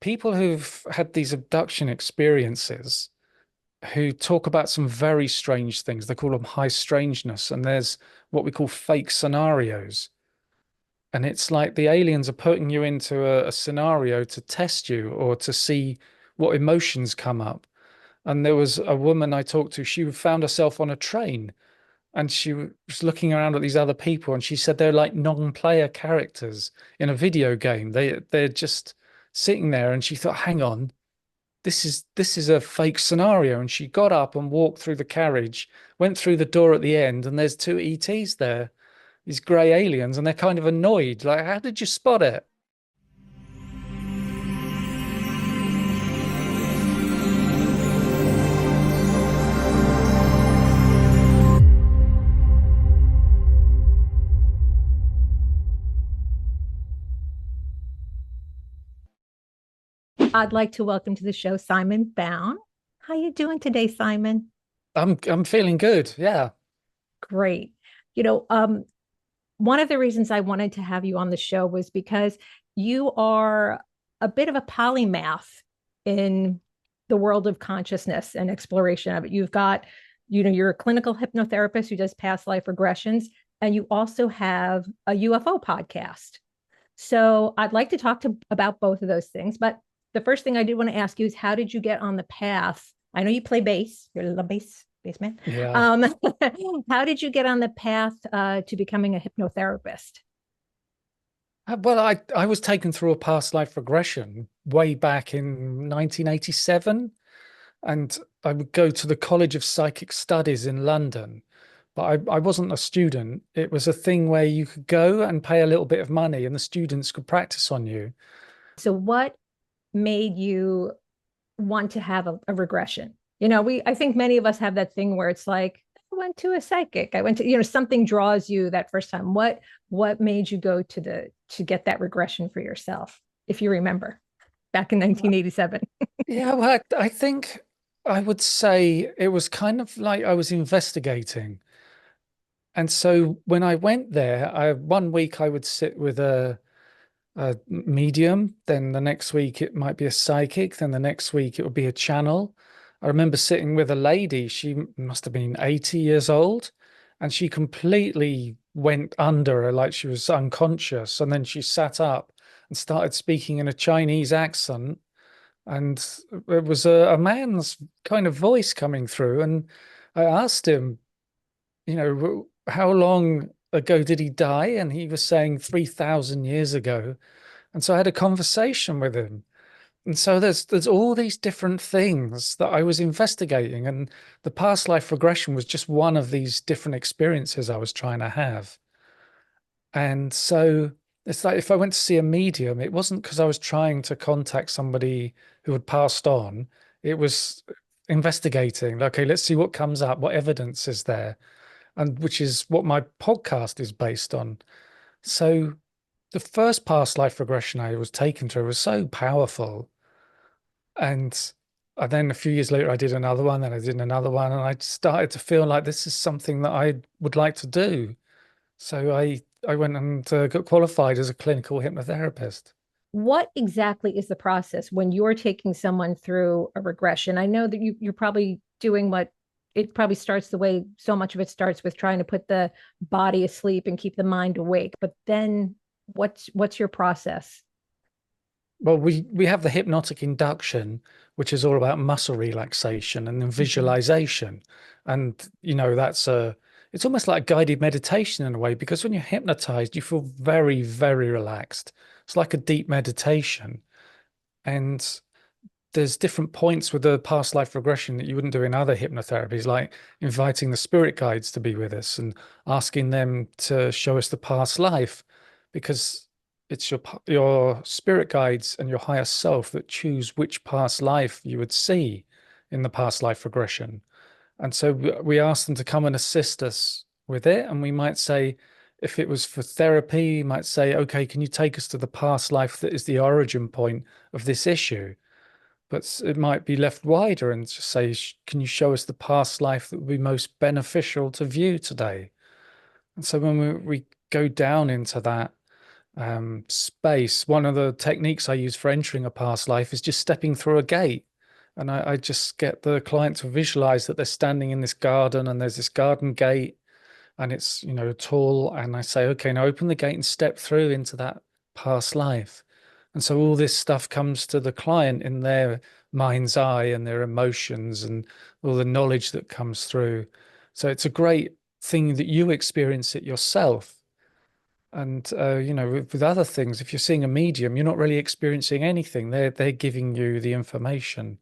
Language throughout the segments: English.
people who've had these abduction experiences who talk about some very strange things. They call them high strangeness, and there's what we call fake scenarios. And it's like the aliens are putting you into a scenario to test you or to see what emotions come up. And there was a woman I talked to, she found herself on a train and she was looking around at these other people and she said they're like non-player characters in a video game. They're just sitting there and she thought, hang on, this is a fake scenario. And she got up and walked through the carriage, went through the door at the end, and there's two ETs there, these grey aliens, and they're kind of annoyed. Like, how did you spot it? I'd like to welcome to the show Simon Bown. How you doing today, Simon? I'm feeling good. Yeah. Great. You know, one of the reasons I wanted to have you on the show was because you are a bit of a polymath in the world of consciousness and exploration of it. You've got, you're a clinical hypnotherapist who does past life regressions, and you also have a UFO podcast. So I'd like to talk about both of those things, but the first thing I did want to ask you is, how did you get on the path? I know you play bass. You're a bass man. Yeah. How did you get on the path to becoming a hypnotherapist? Well, I was taken through a past life regression way back in 1987, and I would go to the College of Psychic Studies in London, but I wasn't a student. It was a thing where you could go and pay a little bit of money and the students could practice on you. So what made you want to have a regression? I think many of us have that thing where it's like, I went to a psychic. I went to, something draws you that first time. What made you go to get that regression for yourself, if you remember, back in 1987? Yeah, well, I think I would say it was kind of like I was investigating. And so when I went there, one week I would sit with a medium, then the next week it might be a psychic, then the next week it would be a channel. I remember sitting with a lady, she must have been 80 years old, and she completely went under, like she was unconscious. And then she sat up and started speaking in a Chinese accent. And it was a man's kind of voice coming through. And I asked him, how long ago did he die? And he was saying 3,000 years ago. And so I had a conversation with him. And so there's all these different things that I was investigating. And the past life regression was just one of these different experiences I was trying to have. And so it's like if I went to see a medium, it wasn't because I was trying to contact somebody who had passed on. It was investigating, okay, let's see what comes up, what evidence is there, and which is what my podcast is based on. So the first past life regression I was taken through was so powerful. And then a few years later, I did another one, and I did another one, and I started to feel like this is something that I would like to do. So I went and got qualified as a clinical hypnotherapist. What exactly is the process when you're taking someone through a regression? I know that you're probably doing what it probably starts the way so much of it starts with trying to put the body asleep and keep the mind awake. But then what's your process? Well, we have the hypnotic induction, which is all about muscle relaxation and then visualization. And it's almost like guided meditation in a way, because when you're hypnotized, you feel very, very relaxed. It's like a deep meditation. And there's different points with the past life regression that you wouldn't do in other hypnotherapies, like inviting the spirit guides to be with us and asking them to show us the past life, because it's your spirit guides and your higher self that choose which past life you would see in the past life regression. And so we ask them to come and assist us with it. And we might say, if it was for therapy, you might say, okay, can you take us to the past life that is the origin point of this issue? But it might be left wider and just say, can you show us the past life that would be most beneficial to view today? And so when we go down into that, space. One of the techniques I use for entering a past life is just stepping through a gate. And I just get the client to visualize that they're standing in this garden and there's this garden gate and it's, tall. And I say, okay, now open the gate and step through into that past life. And so all this stuff comes to the client in their mind's eye and their emotions and all the knowledge that comes through. So it's a great thing that you experience it yourself. And with other things, if you're seeing a medium, you're not really experiencing anything. They're giving you the information.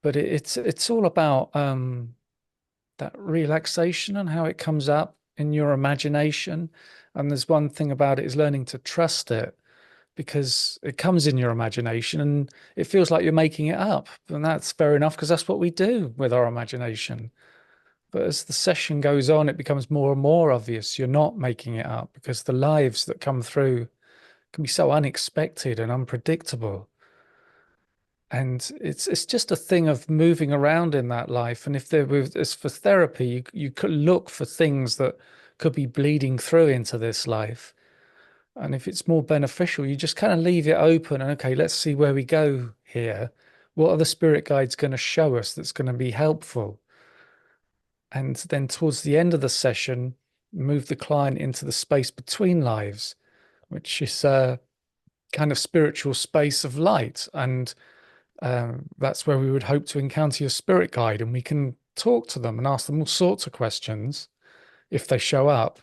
But it's all about that relaxation and how it comes up in your imagination. And there's one thing about it is learning to trust it because it comes in your imagination and it feels like you're making it up. And that's fair enough because that's what we do with our imagination. But as the session goes on, it becomes more and more obvious you're not making it up because the lives that come through can be so unexpected and unpredictable. And it's just a thing of moving around in that life. And if there was, as for therapy, you could look for things that could be bleeding through into this life. And if it's more beneficial, you just kind of leave it open and okay, let's see where we go here. What are the spirit guides going to show us that's going to be helpful? And then towards the end of the session, move the client into the space between lives, which is a kind of spiritual space of light. And that's where we would hope to encounter your spirit guide, and we can talk to them and ask them all sorts of questions if they show up.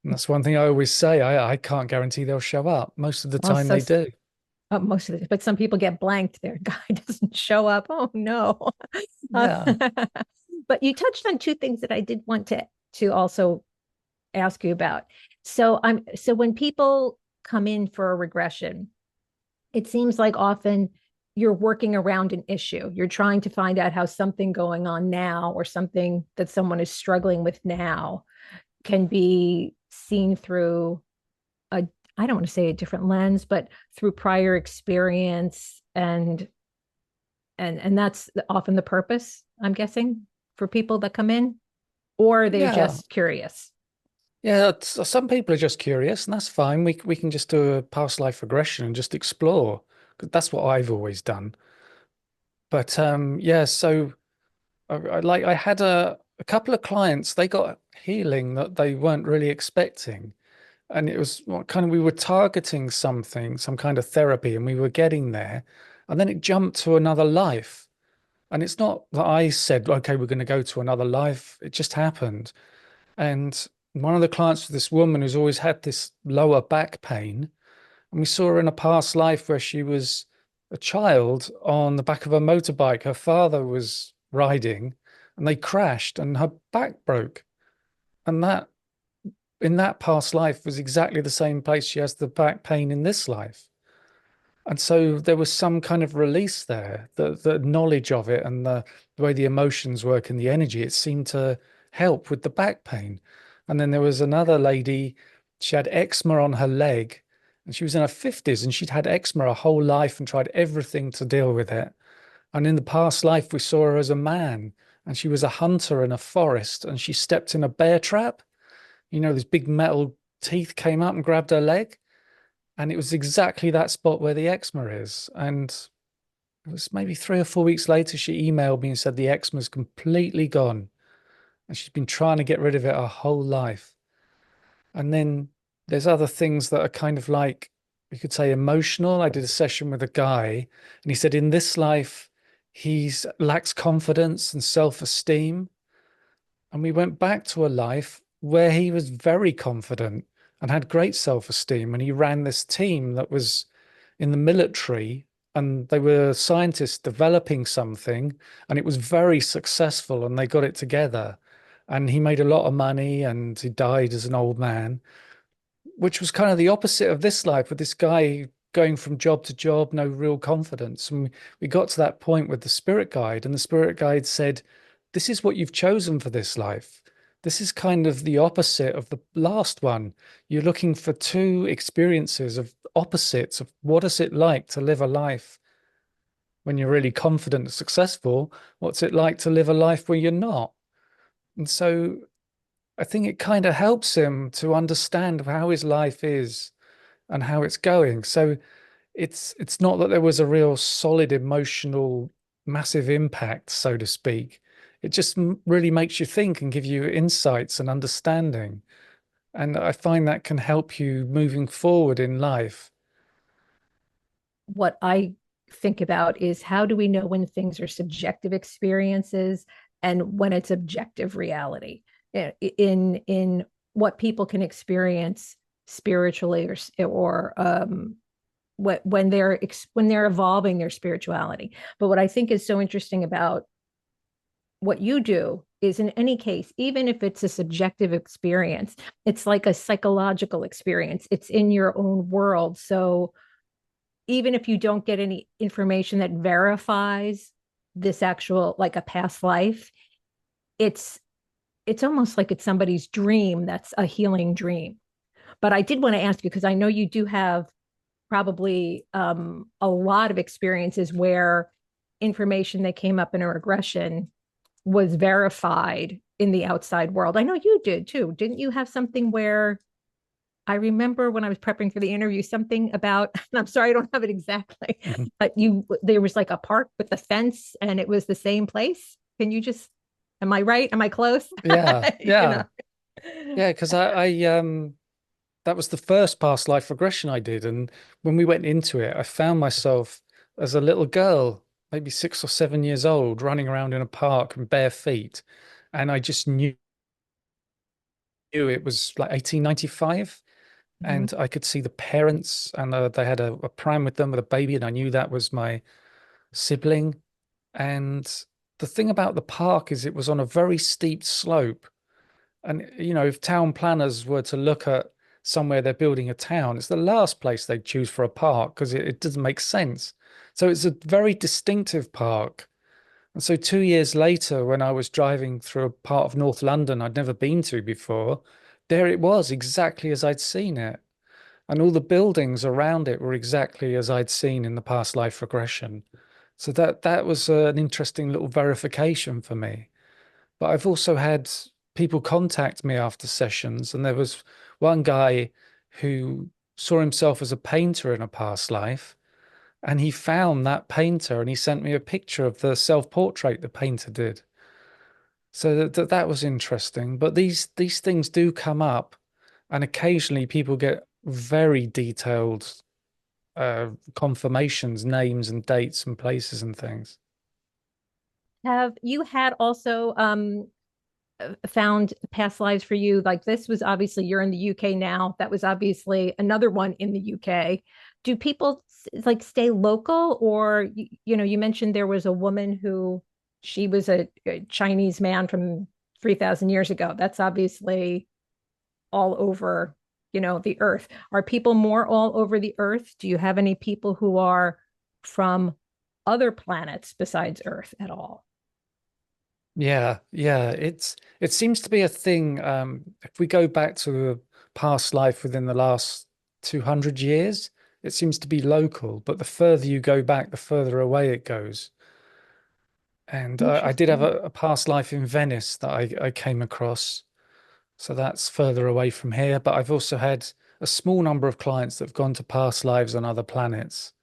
And that's one thing I always say. I can't guarantee they'll show up. Most of the time Also, they do. most of it, but some people get blanked. Their guy doesn't show up. Oh no. Yeah. But you touched on two things that I did want to also ask you about. So when people come in for a regression, it seems like often you're working around an issue. You're trying to find out how something going on now or something that someone is struggling with now can be seen through a, I don't want to say a different lens, but through prior experience, and that's often the purpose, I'm guessing, for people that come in, or they're Yeah. just curious. Yeah. Some people are just curious, and that's fine. We can just do a past life regression and just explore. 'Cause that's what I've always done. But yeah, so I had a couple of clients, they got healing that they weren't really expecting. And it was kind of, we were targeting something, some kind of therapy, and we were getting there. And then it jumped to another life. And it's not that I said, okay, we're going to go to another life. It just happened. And one of the clients was this woman who's always had this lower back pain. And we saw her in a past life where she was a child on the back of a motorbike. Her father was riding and they crashed and her back broke. And that in that past life was exactly the same place she has the back pain in this life. And so there was some kind of release there, the knowledge of it and the way the emotions work and the energy, it seemed to help with the back pain. And then there was another lady, she had eczema on her leg and she was in her 50s and she'd had eczema her whole life and tried everything to deal with it. And in the past life, we saw her as a man and she was a hunter in a forest and she stepped in a bear trap. This big metal teeth came up and grabbed her leg. And it was exactly that spot where the eczema is. And it was maybe 3 or 4 weeks later, she emailed me and said the eczema's completely gone. And she's been trying to get rid of it her whole life. And then there's other things that are kind of like, you could say emotional. I did a session with a guy and he said in this life, he's lacks confidence and self-esteem. And we went back to a life where he was very confident and had great self-esteem. And he ran this team that was in the military and they were scientists developing something and it was very successful and they got it together. And he made a lot of money and he died as an old man, which was kind of the opposite of this life with this guy going from job to job, no real confidence. And we got to that point with the spirit guide, and the spirit guide said, this is what you've chosen for this life. This is kind of the opposite of the last one. You're looking for two experiences of opposites of what is it like to live a life when you're really confident and successful? What's it like to live a life where you're not? And so I think it kind of helps him to understand how his life is and how it's going. So it's not that there was a real solid emotional massive impact, so to speak. It just really makes you think and give you insights and understanding. And I find that can help you moving forward in life. What I think about is, how do we know when things are subjective experiences and when it's objective reality in what people can experience spiritually, or when they're evolving their spirituality. But what I think is so interesting about what you do is, in any case, even if it's a subjective experience, it's like a psychological experience. It's in your own world. So even if you don't get any information that verifies this actual, like a past life, it's it's almost like it's somebody's dream that's a healing dream. But I did want to ask you, because I know you do have probably a lot of experiences where information that came up in a regression was verified in the outside world. I know you did too. Didn't you have something where, I remember when I was prepping for the interview, something about, and I'm sorry, I don't have it exactly, Mhm. but there was like a park with a fence and it was the same place. Can you just, am I right? Am I close? Yeah, you yeah, know, yeah. Because that was the first past life regression I did, and when we went into it, I found myself as a little girl, maybe 6 or 7 years old, running around in a park in bare feet, and I just knew it was like 1895. Mhm. And I could see the parents, and they had a pram with them with a baby, and I knew that was my sibling. And the thing about the park is it was on a very steep slope. And, if town planners were to look at somewhere they're building a town, it's the last place they'd choose for a park because it doesn't make sense. So it's a very distinctive park. And so 2 years later, when I was driving through a part of North London I'd never been to before, there it was, exactly as I'd seen it. And all the buildings around it were exactly as I'd seen in the past life regression. So that was an interesting little verification for me. But I've also had people contact me after sessions, and there was one guy who saw himself as a painter in a past life, and he found that painter and he sent me a picture of the self-portrait the painter did. So that was interesting. But these things do come up, and occasionally people get very detailed confirmations, names and dates and places and things. Have you had also found past lives for you? Like, this was obviously, you're in the UK now. That was obviously another one in the UK. Do people like stay local, or you mentioned there was a woman who, she was a Chinese man from 3,000 years ago. That's obviously all over, the earth. Are people more all over the earth? Do you have any people who are from other planets besides Earth at all? Yeah, yeah. It seems to be a thing. If we go back to a past life within the last 200 years, it seems to be local, but the further you go back, the further away it goes. And I did have Interesting. a past life in Venice that I came across. So that's further away from here. But I've also had a small number of clients that have gone to past lives on other planets.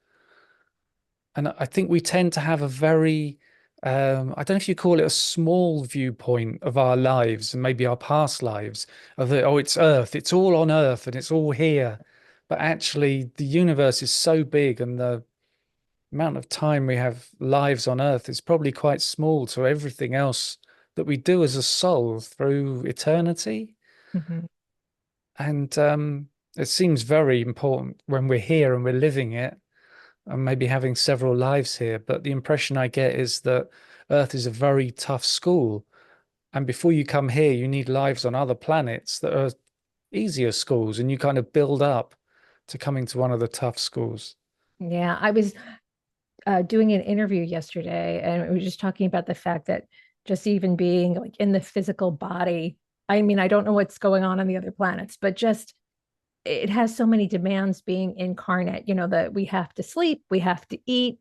And I think we tend to have a very, I don't know if you call it a small viewpoint of our lives and maybe our past lives, of the, oh, it's Earth, it's all on Earth and it's all here. But actually, the universe is so big, and the amount of time we have lives on Earth is probably quite small to everything else that we do as a soul through eternity. Mhm. And it seems very important when we're here and we're living it, and maybe having several lives here. But the impression I get is that Earth is a very tough school. And before you come here, you need lives on other planets that are easier schools, and you kind of build up to coming to one of the tough schools. Yeah, I was doing an interview yesterday, and we were just talking about the fact that just even being like in the physical body, I mean, I don't know what's going on the other planets, but just it has so many demands being incarnate, that we have to sleep, we have to eat,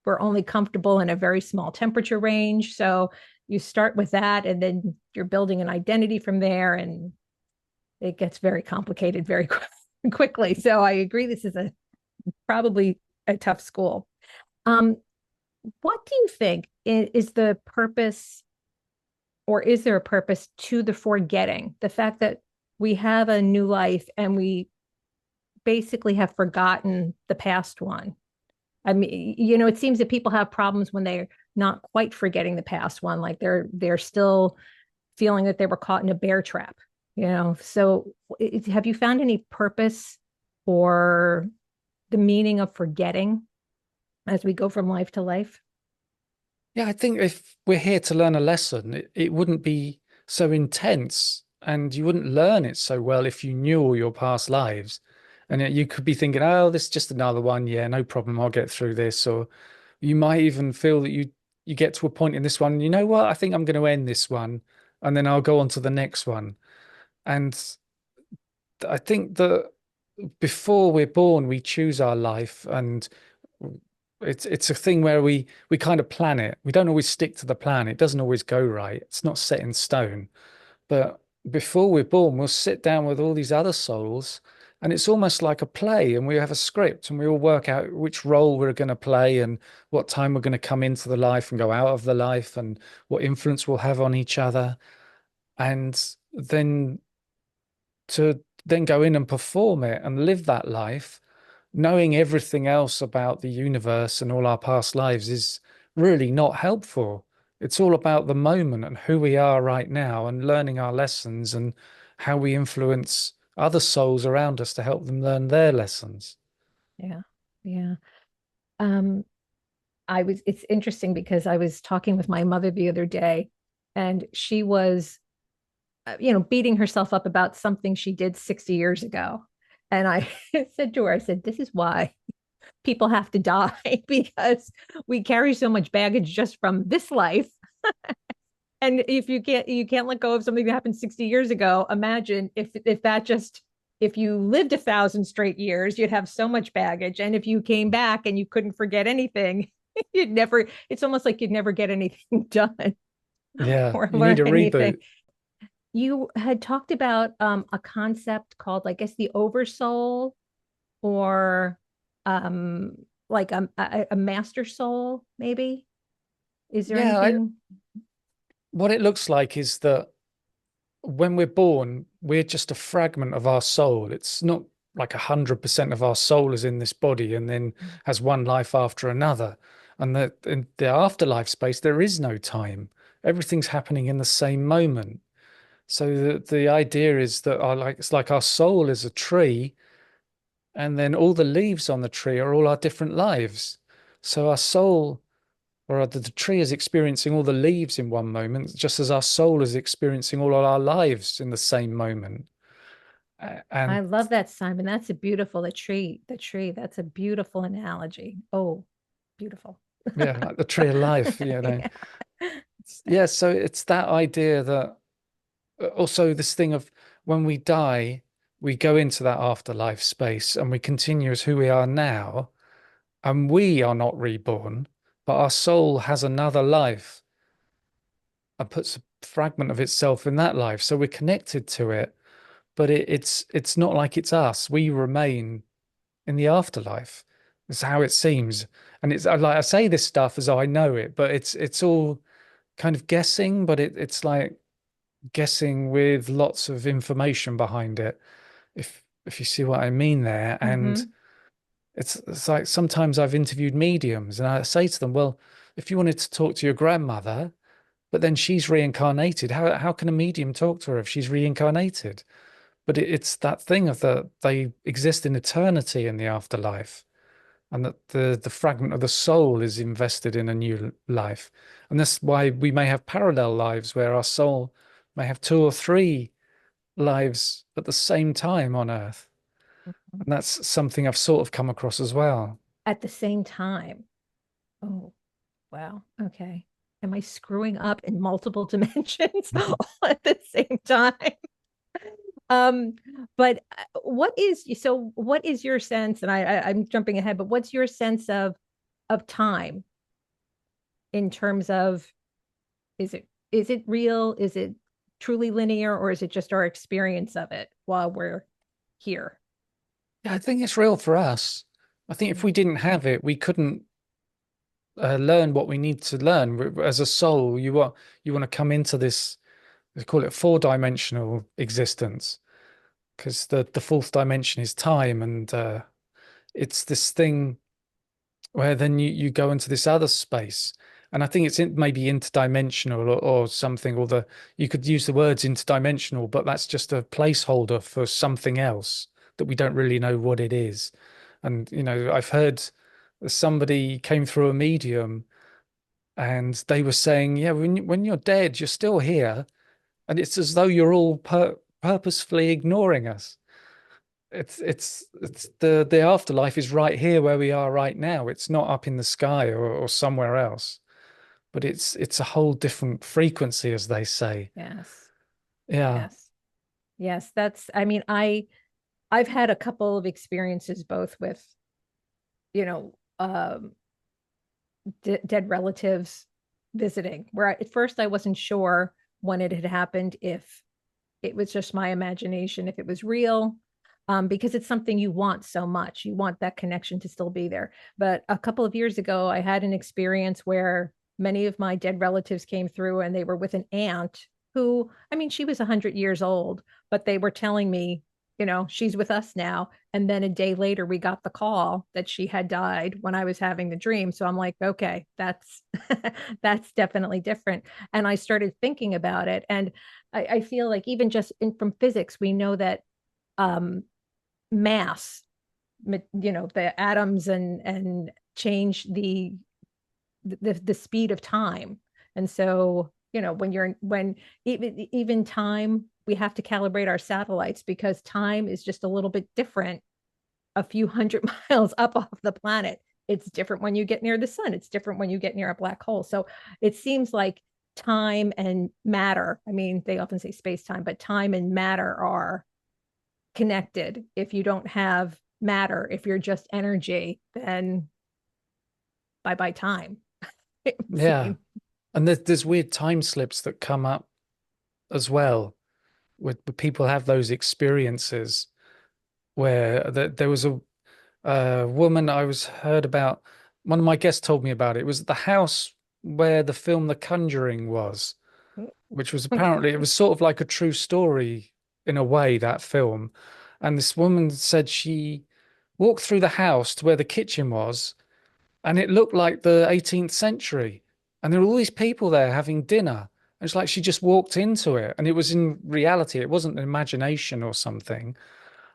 we're only comfortable in a very small temperature range. So you start with that, and then you're building an identity from there, and it gets very complicated very quick. quickly. So I agree. This is a probably a tough school. Um, what do you think is the purpose, or is there a purpose to the forgetting? The fact that we have a new life and we basically have forgotten the past one. I mean, it seems that people have problems when they're not quite forgetting the past one, like they're still feeling that they were caught in a bear trap. So have you found any purpose or the meaning of forgetting as we go from life to life? Yeah, I think if we're here to learn a lesson, it wouldn't be so intense and you wouldn't learn it so well if you knew all your past lives. And yet you could be thinking, oh, this is just another one. Yeah, no problem. I'll get through this. Or you might even feel that you get to a point in this one, you know what? I think I'm going to end this one and then I'll go on to the next one. And I think that before we're born, we choose our life, and it's a thing where we kind of plan it. We don't always stick to the plan. It doesn't always go right. It's not set in stone. But before we're born, we'll sit down with all these other souls, and it's almost like a play, and we have a script, and we all work out which role we're going to play and what time we're going to come into the life and go out of the life and what influence we'll have on each other. And then to then go in and perform it and live that life, knowing everything else about the universe and all our past lives is really not helpful. It's all about the moment and who we are right now and learning our lessons and how we influence other souls around us to help them learn their lessons. Yeah. Yeah. Um, it's interesting because I was talking with my mother the other day, and she was, beating herself up about something she did 60 years ago. And I said to her, I said, this is why people have to die because we carry so much baggage just from this life. And if you can't let go of something that happened 60 years ago, imagine if you lived 1,000 straight years, you'd have so much baggage. And if you came back and you couldn't forget anything, it's almost like you'd never get anything done Yeah, or you need learn a anything. reboot. You had talked about a concept called, I guess, the Oversoul, or um, like a master soul, maybe. Is there Yeah, anything? what it looks like is that when we're born, we're just a fragment of our soul. It's not like 100% of our soul is in this body and then has one life after another. And that in the afterlife space, there is no time. Everything's happening in the same moment. So the idea is that it's like our soul is a tree, and then all the leaves on the tree are all our different lives. So our soul, or the tree, is experiencing all the leaves in one moment, just as our soul is experiencing all of our lives in the same moment. I And love that, Simon. That's a beautiful, the tree. That's a beautiful analogy. Oh, beautiful. yeah, like the tree of life, Yeah. Yeah, so it's that idea that also this thing of when we die, we go into that afterlife space and we continue as who we are now, and we are not reborn, but our soul has another life and puts a fragment of itself in that life. So we're connected to it, but it's not like it's us. We remain in the afterlife. It's how it seems. And it's like I say this stuff as though I know it, but it's all kind of guessing, but it's like guessing with lots of information behind it, if you see what I mean there. And Hmm. it's like sometimes I've interviewed mediums and I say to them, well, if you wanted to talk to your grandmother, but then she's reincarnated, how can a medium talk to her if she's reincarnated? But it's that thing of they exist in eternity in the afterlife, and that the fragment of the soul is invested in a new life. And that's why we may have parallel lives where our soul may have two or three lives at the same time on Earth. And that's something I've sort of come across as well. At the same time. Oh, wow. Okay. Am I screwing up in multiple dimensions all at the same time? Um, but what is your sense? And I'm jumping ahead, but what's your sense of time in terms of, is it real? Is it truly linear, or is it just our experience of it while we're here? Yeah, I think it's real for us. I think if we didn't have it, we couldn't learn what we need to learn. As a soul, you want to come into this, they call it four-dimensional existence, because the fourth dimension is time, and it's this thing where then you go into this other space. And I think it's maybe interdimensional, or something, or you could use the words interdimensional, but that's just a placeholder for something else that we don't really know what it is. And, I've heard somebody came through a medium and they were saying, yeah, when you're dead, you're still here. And it's as though you're all purposefully ignoring us. It's the afterlife is right here where we are right now. It's not up in the sky, or somewhere else, but it's a whole different frequency, as they say. Yes. Yeah. Yes. Yes. I mean, I've had a couple of experiences both with, you know, dead relatives visiting, where at first I wasn't sure when it had happened, if it was just my imagination, if it was real, because it's something you want so much. You want that connection to still be there. But a couple of years ago, I had an experience where many of my dead relatives came through, and they were with an aunt who, I mean, she was 100 years old, but they were telling me, she's with us now. And then a day later, we got the call that she had died when I was having the dream. So I'm like, okay, that's that's definitely different. And I started thinking about it, and I feel like even just from physics, we know that um, mass, the atoms and change the speed of time. And so, when even time, we have to calibrate our satellites, because time is just a little bit different a few hundred miles up off the planet. It's different when you get near the sun. It's different when you get near a black hole. So it seems like time and matter, I mean, they often say space time, but time and matter are connected. If you don't have matter, if you're just energy, then bye bye time. It Yeah. seems. And there's weird time slips that come up as well, where people have those experiences where there was a woman I was heard about. One of my guests told me about it. It was at the house where the film The Conjuring was, which was apparently, it was sort of like a true story in a way, that film. And this woman said she walked through the house to where the kitchen was, and it looked like the 18th century. And there were all these people there having dinner. And it's like she just walked into it, and it was in reality. It wasn't an imagination or something.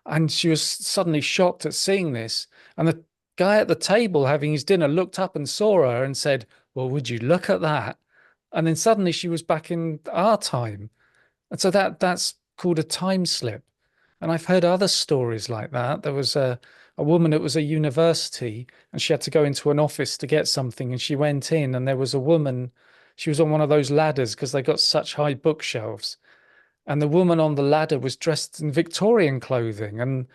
And she was suddenly shocked at seeing this. And the guy at the table having his dinner looked up and saw her and said, well, would you look at that? And then suddenly she was back in our time. And so that's called a time slip. And I've heard other stories like that. There was a woman that was a university, and she had to go into an office to get something. And she went in, and there was a woman. She was on one of those ladders because they got such high bookshelves. And the woman on the ladder was dressed in Victorian clothing. And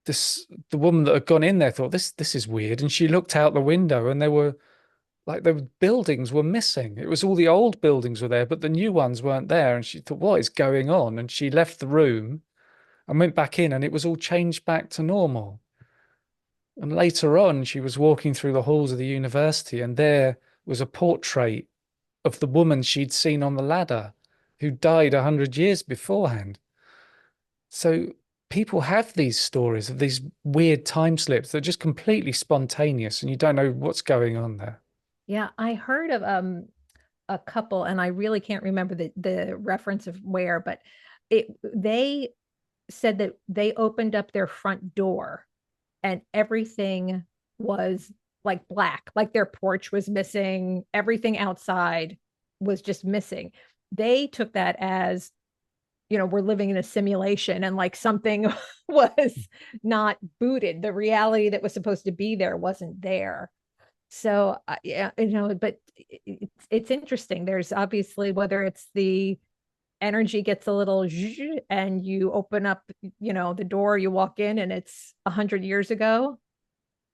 the woman that had gone in there thought, this is weird. And she looked out the window, and there were like the buildings were missing. It was all the old buildings were there, but the new ones weren't there. And she thought, what is going on? And she left the room and went back in, and it was all changed back to normal. And later on, she was walking through the halls of the university, and there was a portrait of the woman she'd seen on the ladder, who died 100 years beforehand. So people have these stories of these weird time slips that are just completely spontaneous, and you don't know what's going on there. Yeah, I heard of a couple, and I really can't remember the reference of where, but they said that they opened up their front door and everything was like black, like their porch was missing, everything outside was just missing. They took that as, we're living in a simulation, and like something was not booted. The reality that was supposed to be there wasn't there. So, yeah, but it's interesting. There's obviously, whether it's the energy gets a little and you open up, the door, you walk in and it's 100 years ago,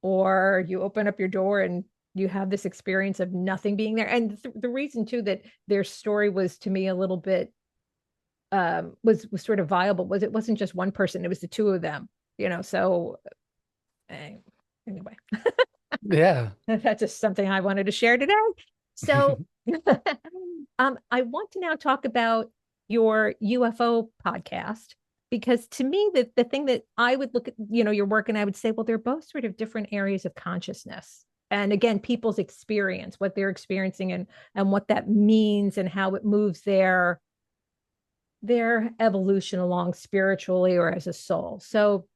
or you open up your door and you have this experience of nothing being there. And the reason too that their story was, to me, a little bit was sort of viable, was it wasn't just one person, it was the two of them. So eh, anyway, Yeah. that's just something I wanted to share today. So, I want to now talk about your UFO podcast because to me, the thing that I would look at, your work, and I would say, well, they're both sort of different areas of consciousness. And again, people's experience, what they're experiencing, and what that means, and how it moves their evolution along spiritually or as a soul. So,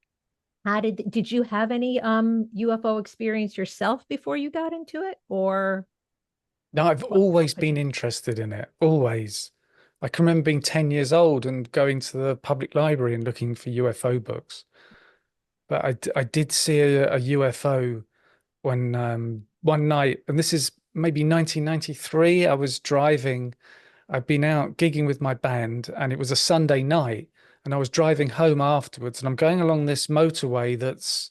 how did you have any UFO experience yourself before you got into it, or No, I've what always led been you? interested in it. Always. I can remember being 10 years old and going to the public library and looking for UFO books. But I did see a UFO when one night, and this is maybe 1993. I was driving. I'd been out gigging with my band, and it was a Sunday night, and I was driving home afterwards, and I'm going along this motorway that's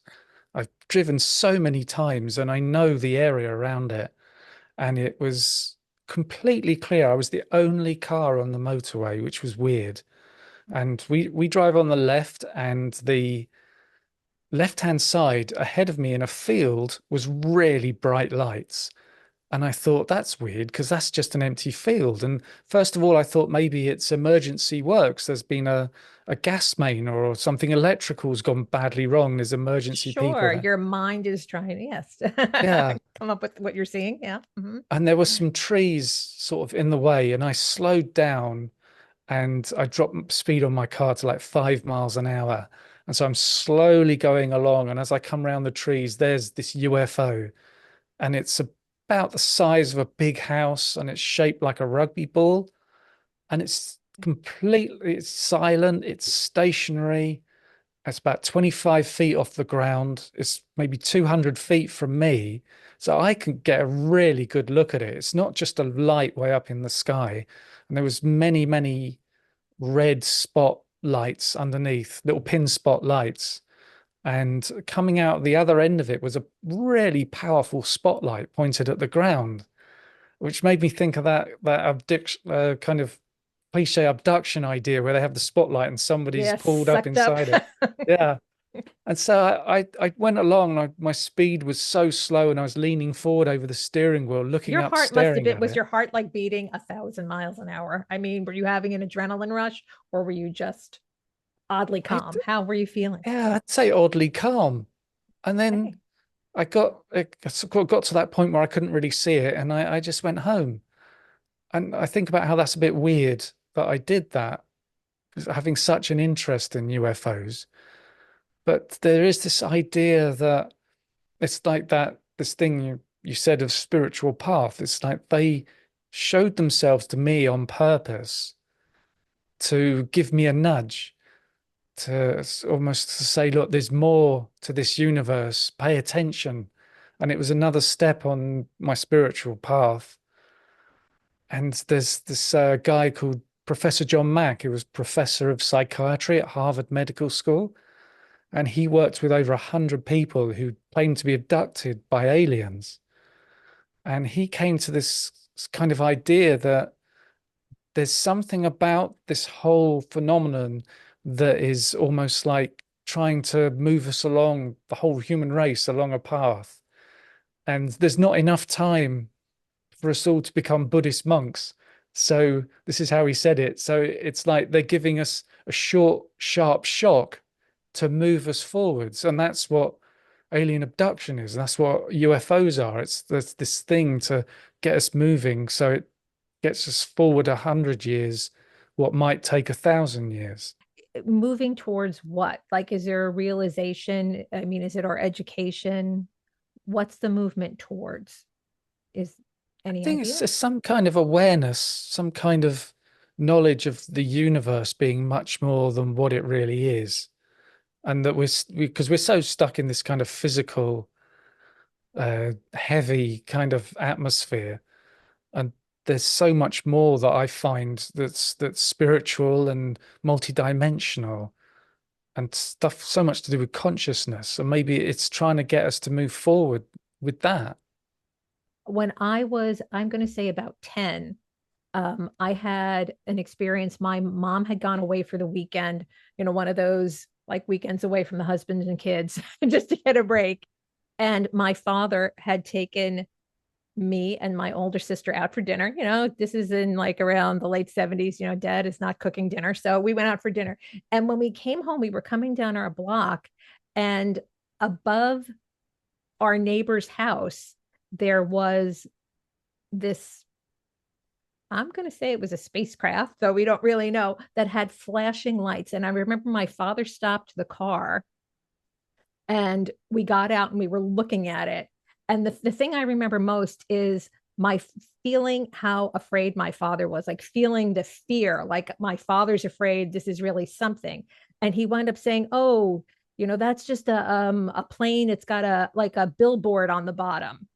I've driven so many times, and I know the area around it, and it was completely clear. I was the only car on the motorway, which was weird. And we drive on the left, and the left-hand side ahead of me in a field was really bright lights. And I thought that's weird because that's just an empty field. And first of all, I thought maybe it's emergency works. There's been a gas main or something electrical's gone badly wrong. There's emergency people Sure, there. your mind is trying, yes, Yeah. come up with what you're seeing. Yeah. Mhm. And there were some trees sort of in the way. And I slowed down and I dropped speed on my car to like 5 miles an hour. And so I'm slowly going along. And as I come around the trees, there's this UFO. And it's about the size of a big house and it's shaped like a rugby ball. And it's silent, it's stationary. It's about 25 feet off the ground. It's maybe 200 feet from me. So I can get a really good look at it. It's not just a light way up in the sky. And there was many, many red spot lights underneath, little pin spot lights. And coming out the other end of it was a really powerful spotlight pointed at the ground, which made me think of that abduction, kind of cliche abduction idea where they have the spotlight and somebody's Yes, pulled up sucked up. inside it. Yeah. And so I went along. My speed was so slow, and I was leaning forward over the steering wheel, looking Your up, heart must have staring been, at was it. your heart like beating 1,000 miles an hour? I mean, were you having an adrenaline rush, or were you just oddly I calm? How were you feeling? Yeah, I'd say oddly calm. And Okay. then I got to that point where I couldn't really see it, and I just went home. And I think about how that's a bit weird that I did that, having such an interest in UFOs. But there is this idea that it's like that this thing you said of spiritual path. It's like they showed themselves to me on purpose to give me a nudge, to almost to say, look, there's more to this universe. Pay attention. And it was another step on my spiritual path. And there's this guy called Professor John Mack, who was professor of psychiatry at Harvard Medical School. And he worked with over 100 people who claimed to be abducted by aliens. And he came to this kind of idea that there's something about this whole phenomenon that is almost like trying to move us along, the whole human race, along a path. And there's not enough time for us all to become Buddhist monks. So this is how he said it. So it's like they're giving us a short, sharp shock to move us forwards. And that's what alien abduction is. That's what UFOs are. It's this thing to get us moving. So it gets us forward 100 years, what might take 1,000 years. Moving towards what? Like, is there a realization? I mean, is it our education? What's the movement towards? Is I any think it's idea? just some kind of awareness, some kind of knowledge of the universe being much more than what it really is. And that because we're so stuck in this kind of physical, heavy kind of atmosphere. And there's so much more that I find that's spiritual and multidimensional and stuff so much to do with consciousness. And maybe it's trying to get us to move forward with that. When I was, I'm going to say about 10, I had an experience. My mom had gone away for the weekend, one of those. like weekends away from the husbands and kids just to get a break. And my father had taken me and my older sister out for dinner. This is in like around the late 70s. Dad is not cooking dinner. So we went out for dinner. And when we came home, we were coming down our block, and above our neighbor's house, there was this, I'm going to say it was a spacecraft, though we don't really know, that had flashing lights. And I remember my father stopped the car and we got out and we were looking at it. And the thing I remember most is my feeling how afraid my father was, like feeling the fear, like my father's afraid this is really something. And he wound up saying, "Oh, that's just a plane. It's got a billboard on the bottom."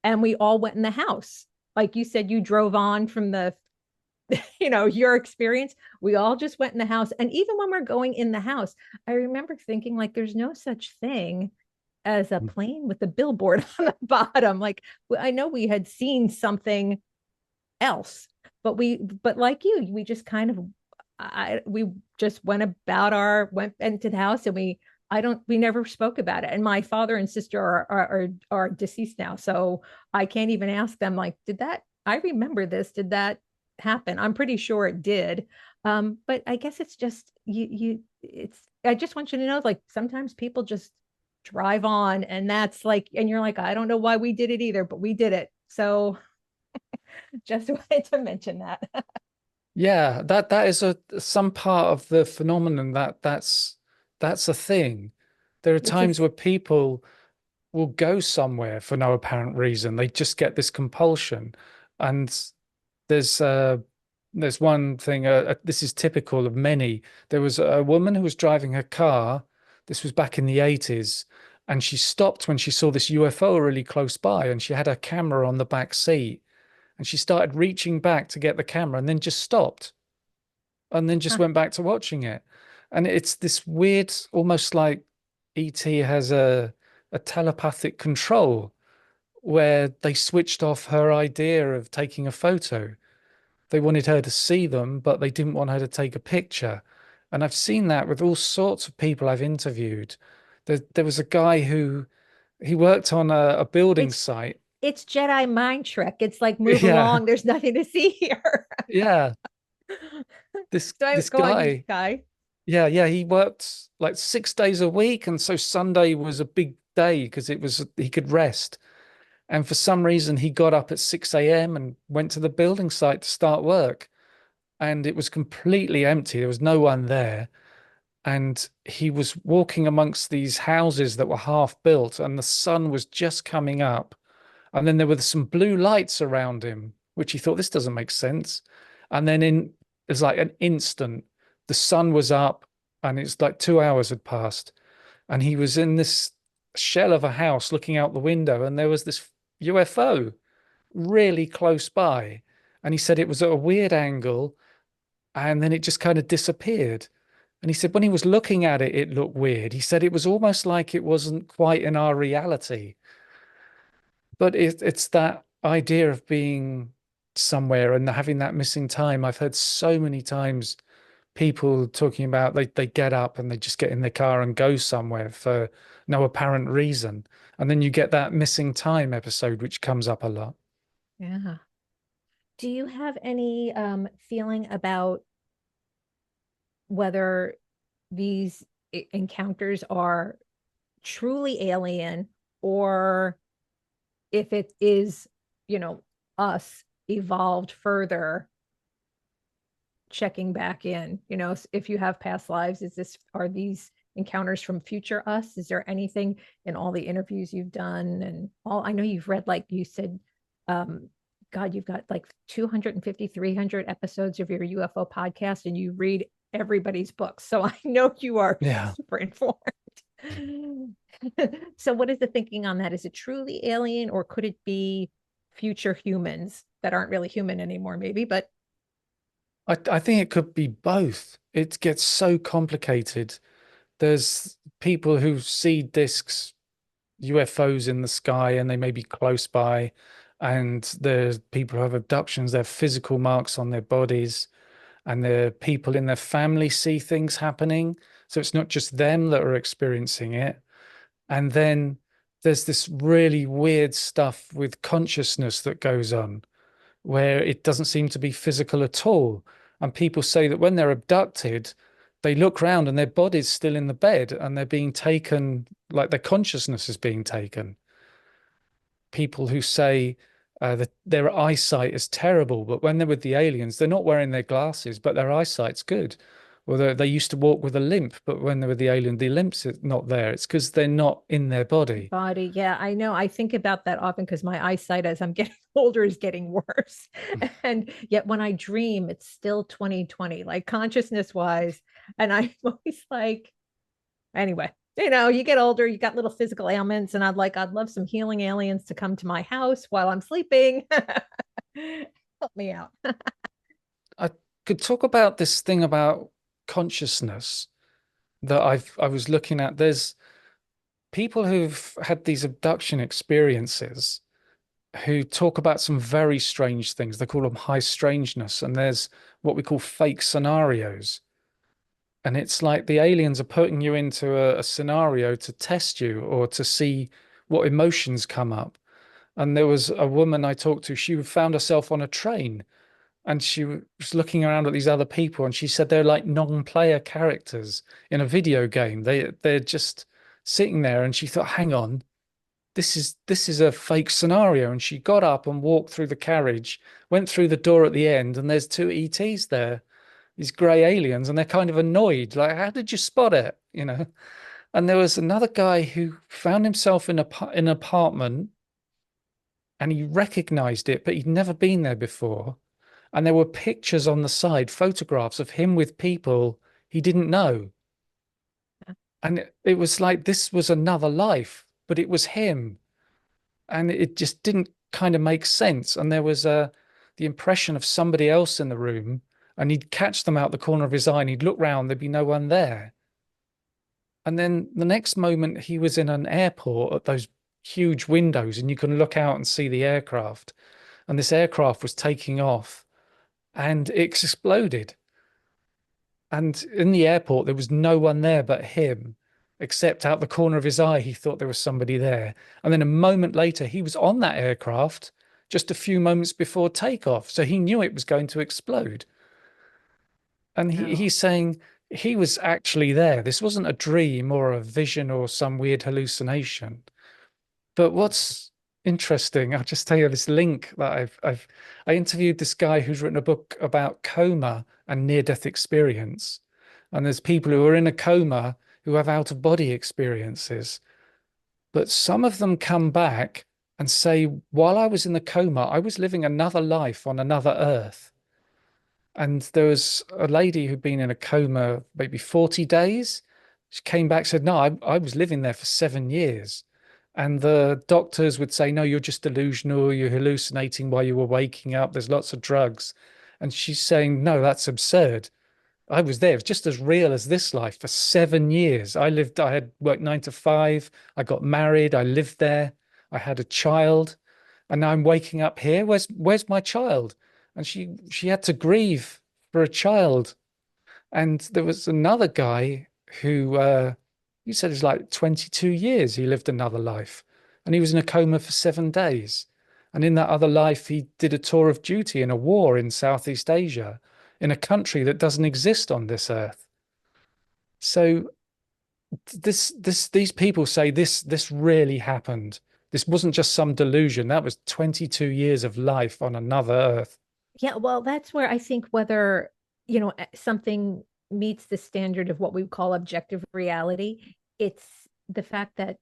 And we all went in the house. Like you said, you drove on from the your experience. We all just went in the house. And even when we're going in the house, I remember thinking, like, there's no such thing as a plane with a billboard on the bottom. Like, I know we had seen something else, but like you, we just kind of, we just went into the house, and we never spoke about it. And my father and sister are deceased now. So I can't even ask them, like, I remember this, did that happen? I'm pretty sure it did. But I guess it's just, I just want you to know, like, sometimes people just drive on, and that's like, and you're like, I don't know why we did it either, but we did it. So just wanted to mention that. Yeah, that is some part of the phenomenon that's a thing. There are It's a, times where people will go somewhere for no apparent reason. They just get this compulsion. And there's uh there's one thing, this is typical of many. There was a woman who was driving her car. This was back in the 80s, and she stopped when she saw this UFO really close by, and she had her camera on the back seat, and she started reaching back to get the camera and then just stopped and then just huh, went back to watching it. And it's this weird, almost like ET has a telepathic control where they switched off her idea of taking a photo. They wanted her to see them, but they didn't want her to take a picture. And I've seen that with all sorts of people I've interviewed. There was a guy who he worked on a building it's site. it's Jedi mind trick. It's like, move Yeah, along. There's nothing to see here. yeah. This Go on, you guy, guy. yeah, he worked like 6 days a week, and so Sunday was a big day because it was he could rest. And for some reason, he got up at 6 a.m. and went to the building site to start work. And it was completely empty. There was no one there. And he was walking amongst these houses that were half built, and the sun was just coming up. And then there were some blue lights around him, which he thought, this doesn't make sense. And then it's like an instant, the sun was up, and it's like 2 hours had passed. And he was in this shell of a house looking out the window, and there was this UFO really close by. And he said it was at a weird angle, and then it just kind of disappeared. And he said when he was looking at it, it looked weird. He said it was almost like it wasn't quite in our reality. But it's that idea of being somewhere and having that missing time. I've heard so many times people talking about they get up and they just get in their car and go somewhere for no apparent reason. And then you get that missing time episode, which comes up a lot. Yeah. Do you have any feeling about whether these encounters are truly alien, or if it is, you know, us evolved further checking back in? If you have past lives, are these encounters from future us? Is there anything in all the interviews you've done, and all, I know you've read, like you said, um God, you've got like 250, 300 episodes of your UFO podcast, and you read everybody's books, so I know you are Yeah. super informed. So what is the thinking on that? Is it truly alien, or could it be future humans that aren't really human anymore, maybe? But I think it could be both. It gets so complicated. There's people who see discs, UFOs in the sky, and they may be close by. And there's people who have abductions, they have physical marks on their bodies, and the people in their family see things happening. So it's not just them that are experiencing it. And then there's this really weird stuff with consciousness that goes on where it doesn't seem to be physical at all. And people say that when they're abducted, they look around and their body's still in the bed and they're being taken, like their consciousness is being taken. People who say that their eyesight is terrible, but when they're with the aliens, they're not wearing their glasses, but their eyesight's good. Or they used to walk with a limp, but when they're with the alien, the limp's not there. It's because they're not in their body. Body. Yeah, I know. I think about that often because my eyesight as I'm getting older is getting worse. And yet when I dream, it's still 2020, like consciousness wise. And I'm always like, anyway, you get older, you got little physical ailments, and I'd love some healing aliens to come to my house while I'm sleeping. Help me out. I could talk about this thing about consciousness that I was looking at. There's people who've had these abduction experiences who talk about some very strange things. They call them high strangeness, and there's what we call fake scenarios. And it's like the aliens are putting you into a scenario to test you or to see what emotions come up. And there was a woman I talked to, she found herself on a train and she was looking around at these other people and she said they're like non-player characters in a video game. They're just sitting there and she thought, hang on, this is a fake scenario. And she got up and walked through the carriage, went through the door at the end, and there's two ETs there, these grey aliens, and they're kind of annoyed. Like, how did you spot it? And there was another guy who found himself in an apartment and he recognized it, but he'd never been there before. And there were pictures on the side, photographs of him with people he didn't know. And it was like this was another life, but it was him. And it just didn't kind of make sense. And there was the impression of somebody else in the room, and he'd catch them out the corner of his eye and he'd look round, there'd be no one there. And then the next moment he was in an airport at those huge windows and you can look out and see the aircraft. And this aircraft was taking off and it exploded. And in the airport, there was no one there but him, except out the corner of his eye, he thought there was somebody there. And then a moment later, he was on that aircraft just a few moments before takeoff. So he knew it was going to explode. And No. he's saying he was actually there. This wasn't a dream or a vision or some weird hallucination. But what's interesting, I'll just tell you this link that I interviewed this guy who's written a book about coma and near-death experience. And there's people who are in a coma who have out-of-body experiences. But some of them come back and say, while I was in the coma, I was living another life on another Earth. And there was a lady who'd been in a coma maybe 40 days. She came back, said, no, I was living there for 7 years. And the doctors would say, no, you're just delusional. You're hallucinating while you were waking up. There's lots of drugs. And she's saying, no, that's absurd. I was there. It was just as real as this life for 7 years. I had worked 9 to 5. I got married. I lived there. I had a child. And now I'm waking up here. Where's my child? And she had to grieve for a child. And there was another guy who he said it's like 22 years he lived another life. And he was in a coma for 7 days. And in that other life, he did a tour of duty in a war in Southeast Asia, in a country that doesn't exist on this earth. So these people say this really happened. This wasn't just some delusion. That was 22 years of life on another earth. Yeah, well, that's where I think whether, something meets the standard of what we call objective reality, it's the fact that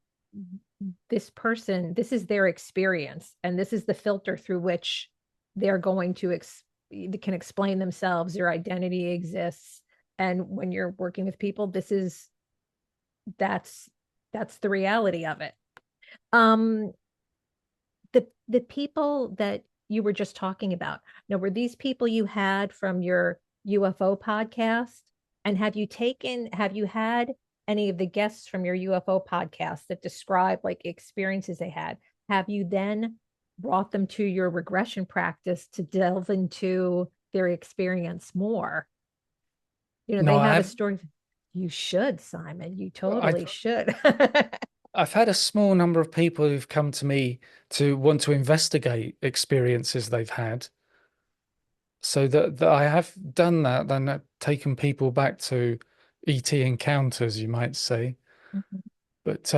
this person, this is their experience, and this is the filter through which they're going to they can explain themselves, their identity exists. And when you're working with people, that's the reality of it. Um, the people that you were just talking about, now, were these people you had from your UFO podcast? And have you had any of the guests from your UFO podcast that describe like experiences they had? Have you then brought them to your regression practice to delve into their experience more? No, They I have a have story. You should, Simon. You I totally should. I've had a small number of people who've come to me to want to investigate experiences they've had. So that I have done that, then I've taken people back to ET encounters, you might say. Mhm. But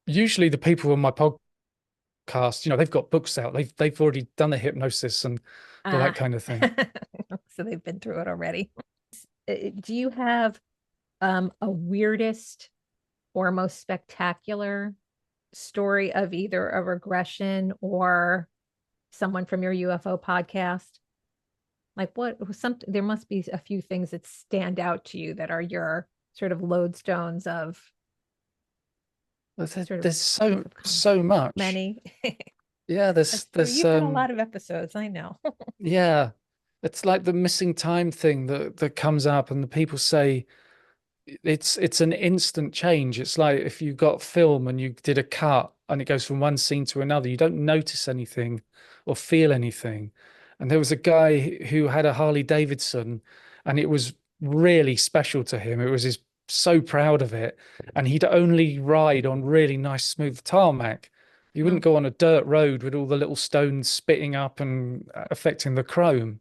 usually the people on my podcast, they've got books out. They've already done the hypnosis and all that Ah, kind of thing. so they've been through it already. Do you have a weirdest or most spectacular story of either a regression or someone from your UFO podcast? Like what was something, there must be a few things that stand out to you that are your sort of lodestones of sort of There's proof so of concept. so much. Many. Yeah, That's true. You've had a lot of episodes, I know. yeah. It's like the missing time thing that comes up, and the people say it's an instant change. It's like if you got film and you did a cut and it goes from one scene to another, you don't notice anything or feel anything. And there was a guy who had a Harley Davidson, and it was really special to him. It was his so proud of it, and he'd only ride on really nice smooth tarmac. He wouldn't Mm, go on a dirt road with all the little stones spitting up and affecting the chrome.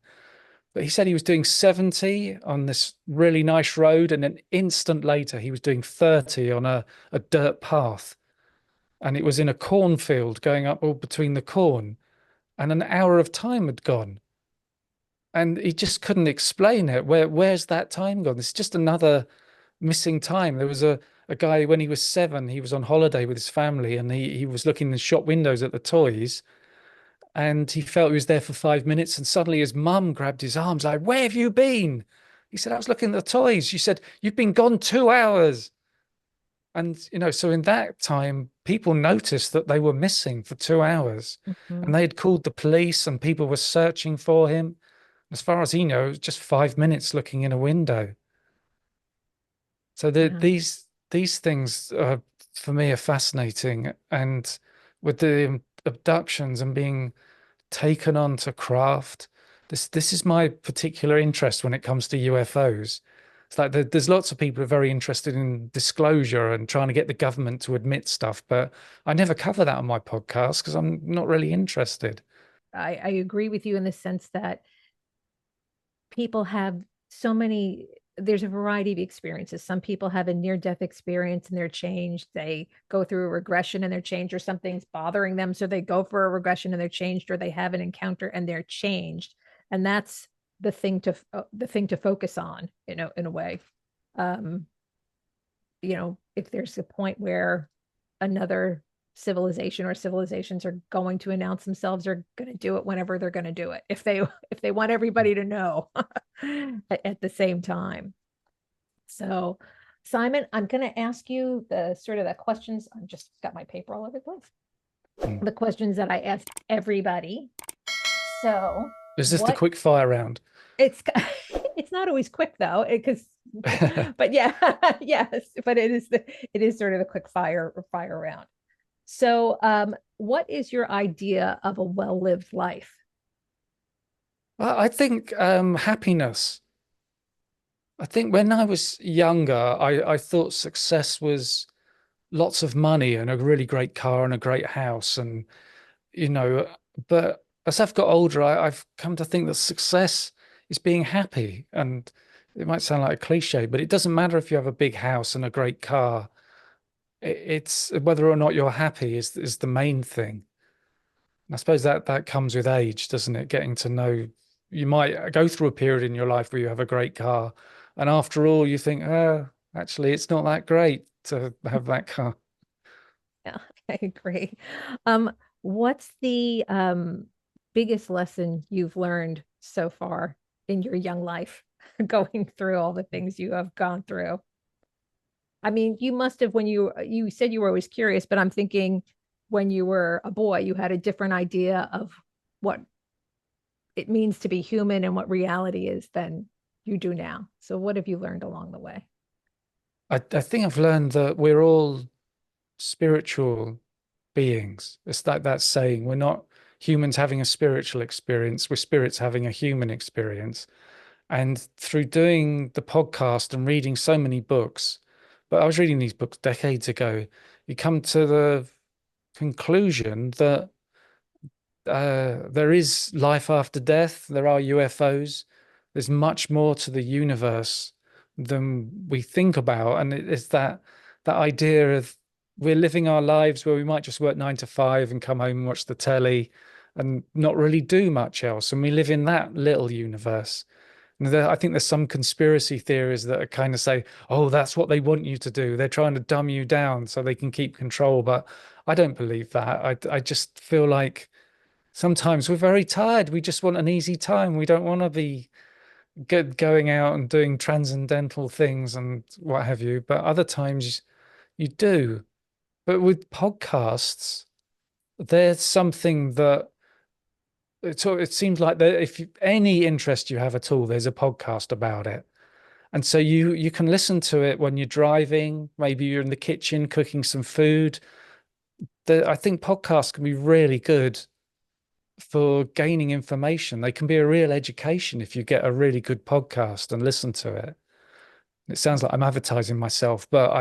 But he said he was doing 70 on this really nice road, and an instant later he was doing 30 on a dirt path. And it was in a cornfield going up all between the corn, and an hour of time had gone. And he just couldn't explain it. Where's that time gone? It's just another missing time. There was a guy when he was 7, he was on holiday with his family, and he was looking in the shop windows at the toys, and he felt he was there for 5 minutes, and suddenly his mum grabbed his arms like, "Where have you been?" He said, "I was looking at the toys." She said, "You've been gone 2 hours." And so in that time people noticed that they were missing for 2 hours, and mhm. they had called the police and people were searching for him. As far as he knows, just 5 minutes looking in a window. So Yeah. these things for me are fascinating, and with the abductions and being taken on to craft. This is my particular interest when it comes to UFOs. It's like there's lots of people who are very interested in disclosure and trying to get the government to admit stuff, but I never cover that on my podcast because I'm not really interested. I agree with you in the sense that people have so many, there's a variety of experiences. Some people have a near death experience and they're changed. They go through a regression and they're changed, or something's bothering them. So they go for a regression and they're changed, or they have an encounter and they're changed. And that's the thing to focus on, in a way. Um, if there's a point where another civilization or civilizations are going to announce themselves, are going to do it whenever they're going to do it, if they want everybody to know at the same time. So, Simon, I'm going to ask you the sort of the questions. I've just got my paper all over the place. Hmm. The questions that I asked everybody. So, Is this the what quick fire round? it's it's not always quick though, because but yeah, yes, but it is sort of the quick fire round. So, what is your idea of a well-lived life? I think happiness. I think when I was younger, I thought success was lots of money and a really great car and a great house, and you know, but as I've got older, I've come to think that success is being happy. And it might sound like a cliche, but it doesn't matter if you have a big house and a great car. It's whether or not you're happy is the main thing. And I suppose that comes with age, doesn't it? Getting to know, you might go through a period in your life where you have a great car, and after all, you think, oh, actually, it's not that great to have that car. Yeah, I agree. Um, what's the biggest lesson you've learned so far in your young life, going through all the things you have gone through? I mean, you must have, when you said you were always curious, but I'm thinking when you were a boy, you had a different idea of what it means to be human and what reality is than you do now. So what have you learned along the way? I think I've learned that we're all spiritual beings. It's like that saying, we're not humans having a spiritual experience, we're spirits having a human experience. And through doing the podcast and reading so many books, but I was reading these books decades ago, you come to the conclusion that there is life after death. There are UFOs. There's much more to the universe than we think about, and it's that idea of we're living our lives where we might just work 9 to 5 and come home and watch the telly and not really do much else, and we live in that little universe. And I think there's some conspiracy theories that are kind of say, "Oh, that's what they want you to do. They're trying to dumb you down so they can keep control." But I don't believe that. I just feel like sometimes we're very tired. We just want an easy time. We don't want to be going out and doing transcendental things and what have you. But other times you do. But with podcasts, there's something that it seems like that if any interest you have at all, there's a podcast about it. And so you can listen to it when you're driving, maybe you're in the kitchen cooking some food. I think podcasts can be really good for gaining information. They can be a real education if you get a really good podcast and listen to it. It sounds like I'm advertising myself, but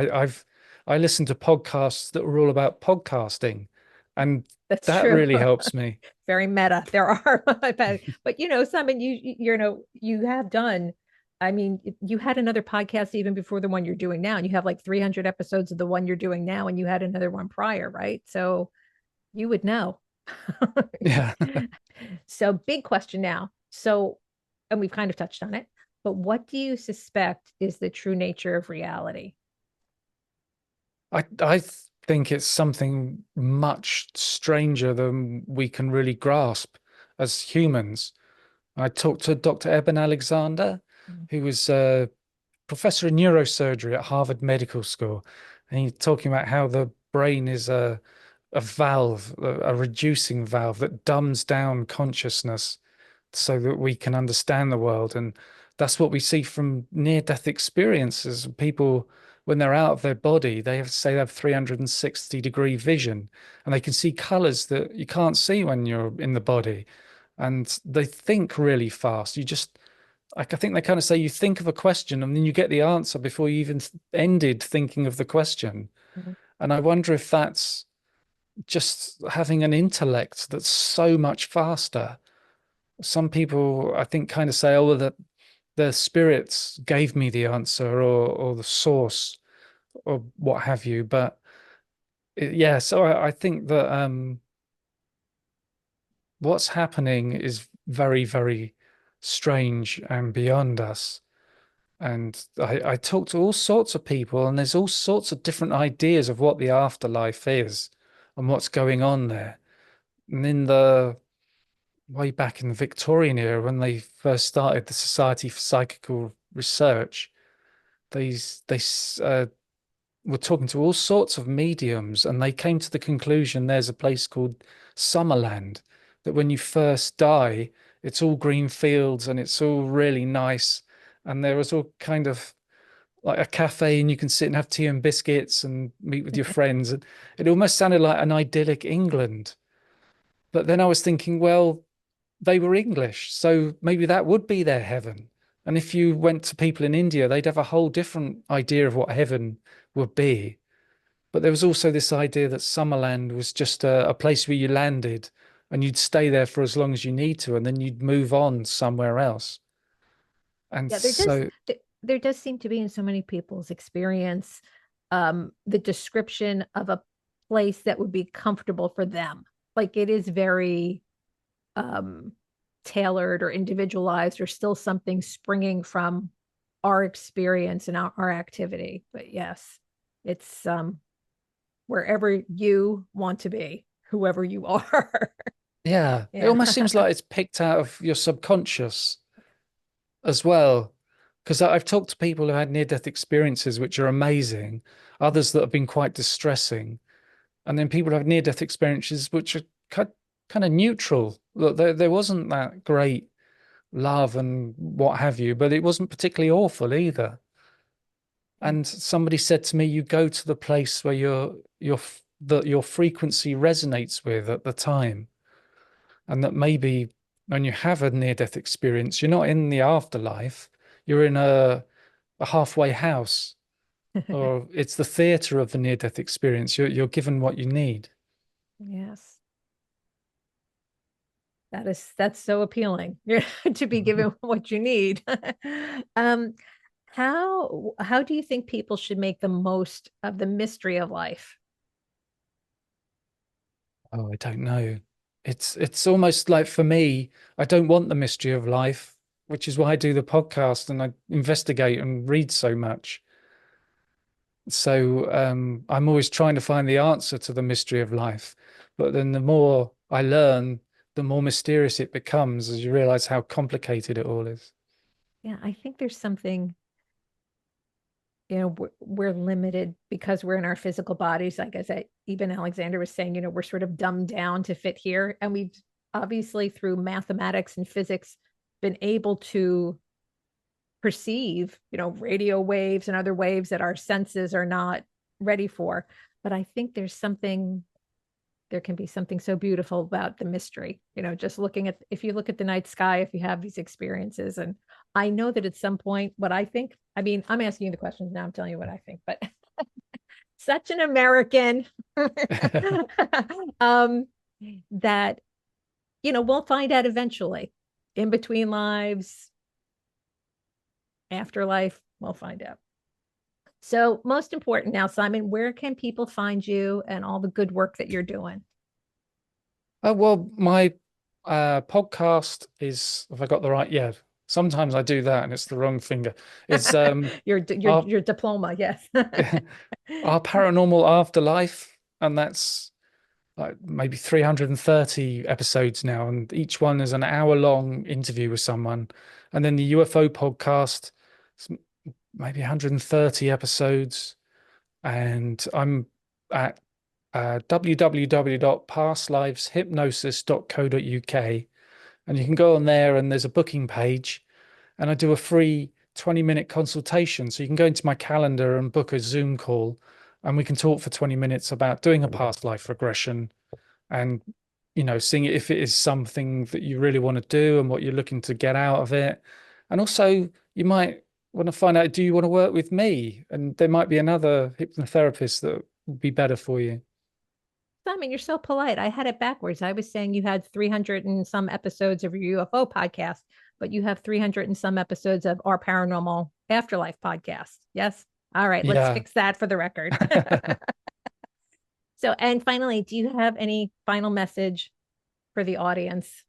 I listened to podcasts that were all about podcasting, and That's that true. really helps me. Very meta. There are, but Simon, you have done. I mean, you had another podcast even before the one you're doing now, and you have like 300 episodes of the one you're doing now, and you had another one prior, right? So you would know. Yeah. So, big question now. So, and we've kind of touched on it, but what do you suspect is the true nature of reality? I think it's something much stranger than we can really grasp as humans. I talked to Dr. Eben Alexander, Mm. who was a professor in neurosurgery at Harvard Medical School, and he's talking about how the brain is a valve, a reducing valve that dumbs down consciousness so that we can understand the world. And that's what we see from near-death experiences. People, when they're out of their body, they have say they have 360-degree vision, and they can see colors that you can't see when you're in the body. And they think really fast. You just, like, I think they kind of say you think of a question and then you get the answer before you even ended thinking of the question. Mhm. And I wonder if that's just having an intellect that's so much faster. Some people, I think, kind of say, "Oh, well, the spirits gave me the answer, or the source, or what have you." But yeah, so I think that what's happening is very, very strange and beyond us. And I talk to all sorts of people, and there's all sorts of different ideas of what the afterlife is and what's going on there. And in the way back in the Victorian era, when they first started the Society for Psychical Research, they were talking to all sorts of mediums, and they came to the conclusion there's a place called Summerland, that when you first die, it's all green fields and it's all really nice. And there was all kind of like a cafe, and you can sit and have tea and biscuits and meet with your friends. And it almost sounded like an idyllic England. But then I was thinking, well, they were English, so maybe that would be their heaven. And if you went to people in India, they'd have a whole different idea of what heaven would be. But there was also this idea that Summerland was just a place where you landed and you'd stay there for as long as you need to, and then you'd move on somewhere else. And Yeah, there does so, there does seem to be in so many people's experience the description of a place that would be comfortable for them. Like it is very um tailored or individualized or still something springing from our experience and our activity. But yes, it's wherever you want to be, whoever you are. yeah, it Yeah. almost seems like it's picked out of your subconscious as well. Because I've talked to people who had near-death experiences, which are amazing, others that have been quite distressing. And then people have near-death experiences which are kind of neutral. Look, there wasn't that great love and what have you, but it wasn't particularly awful either. And somebody said to me, you go to the place where that your frequency resonates with at the time, and that maybe when you have a near-death experience, you're not in the afterlife, you're in a halfway house, or it's the theater of the near-death experience. You're given what you need. Yes. That's so appealing to be given what you need. um, how do you think people should make the most of the mystery of life? Oh, I don't know. It's almost like, for me, I don't want the mystery of life, which is why I do the podcast and I investigate and read so much. So I'm always trying to find the answer to the mystery of life. But then the more I learn, the more mysterious it becomes as you realize how complicated it all is. Yeah, I think there's something, we're limited because we're in our physical bodies. Like I said, even Alexander was saying, we're sort of dumbed down to fit here. And we've obviously, through mathematics and physics, been able to perceive, radio waves and other waves that our senses are not ready for. But I think there can be something so beautiful about the mystery, just if you look at the night sky, if you have these experiences. And I know that at some point, what I think, I mean, I'm asking you the questions now, I'm telling you what I think, but such an American, um, that, we'll find out eventually. In between lives, afterlife, we'll find out. So, most important now, Simon, where can people find you and all the good work that you're doing? Well, my podcast is, have I got the right? Yeah, sometimes I do that and it's the wrong finger. It's our Your diploma, yes. our Paranormal Afterlife, and that's like maybe 330 episodes now, and each one is an hour-long interview with someone. And then the UFO podcast, it's maybe 130 episodes, and I'm at www.pastliveshypnosis.co.uk, and you can go on there and there's a booking page, and I do a free 20-minute consultation. So you can go into my calendar and book a Zoom call, and we can talk for 20 minutes about doing a past life regression and, seeing if it is something that you really want to do and what you're looking to get out of it. And also, you might want to find out, do you want to work with me? And there might be another hypnotherapist that would be better for you. Simon, you're so polite. I had it backwards. I was saying you had 300 and some episodes of your UFO podcast, but you have 300 and some episodes of our Paranormal Afterlife podcast. Yes. All right. Let's Yeah. fix that for the record. So, and finally, do you have any final message for the audience?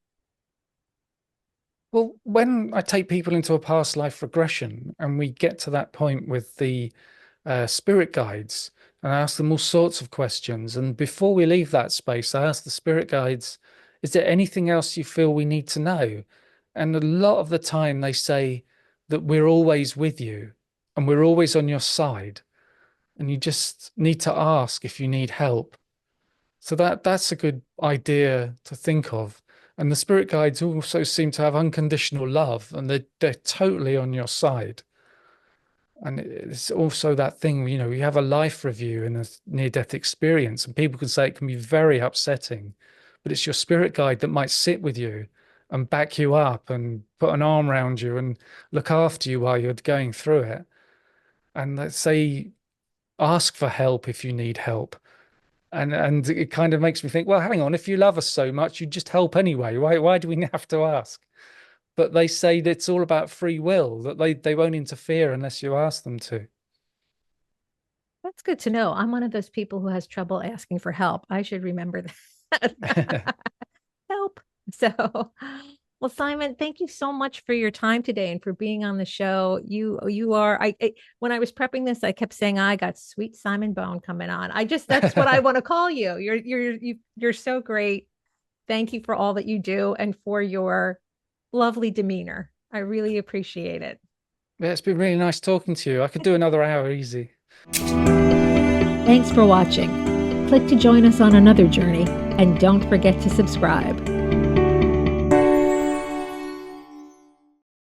Well, when I take people into a past life regression and we get to that point with the spirit guides, and I ask them all sorts of questions. And before we leave that space, I ask the spirit guides, is there anything else you feel we need to know? And a lot of the time they say that we're always with you and we're always on your side. And you just need to ask if you need help. So that's a good idea to think of. And the spirit guides also seem to have unconditional love, and they're totally on your side. And it's also that thing, you have a life review and a near-death experience, and people can say it can be very upsetting, but it's your spirit guide that might sit with you and back you up and put an arm around you and look after you while you're going through it. And let's say, ask for help if you need help. And it kind of makes me think, well, hang on, if you love us so much, you just help anyway. Why do we have to ask? But they say that it's all about free will, that they won't interfere unless you ask them to. That's good to know. I'm one of those people who has trouble asking for help. I should remember that. Help. So, well, Simon, thank you so much for your time today and for being on the show. You are when I was prepping this, I kept saying I got sweet Simon Bown coming on. That's what I want to call you. You're so great. Thank you for all that you do and for your lovely demeanor. I really appreciate it. Yeah, it's been really nice talking to you. I could do another hour easy. Thanks for watching. Click to join us on another journey and don't forget to subscribe.